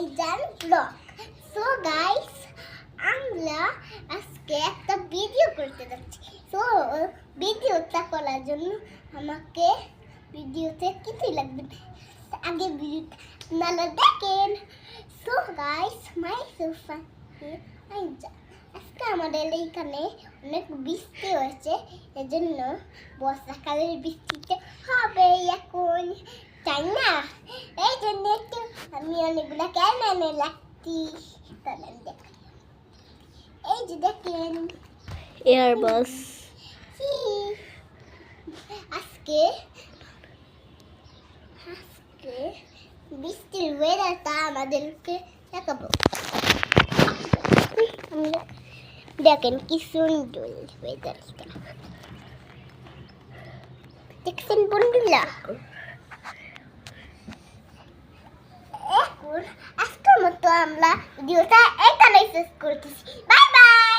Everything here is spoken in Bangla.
আইজান ব্লগ। সো গাইস, আমরা আজকে একটা ভিডিও করতে যাচ্ছি। সো ভিডিওটা করার জন্য আমাকে ভিডিওতে কিছুই লাগবে না, আগে ভিডিওটা আপনারা দেখেন। সো গাইস, মাই সোফা আইজান, আজকে আমাদের এইখানে অনেক বৃষ্টি হয়েছে, এজন্য বর্ষাকালের বৃষ্টিতে হবে এখন, তাই না? এই জন্য একটু আমি অনেকগুলো ক্যামেরা রাখছি। এই যে দেখেন এয়ারবাস। আজকে বৃষ্টির ওয়েদারটা আমাদেরকে দেখাবো। দেখেন কি সুন্দর ওয়েদারটা, দেখছেন বন্ধুরা? এখন আজকের মতো আমরা ভিডিওটা এখানেই শেষ করতেছি। Bye bye.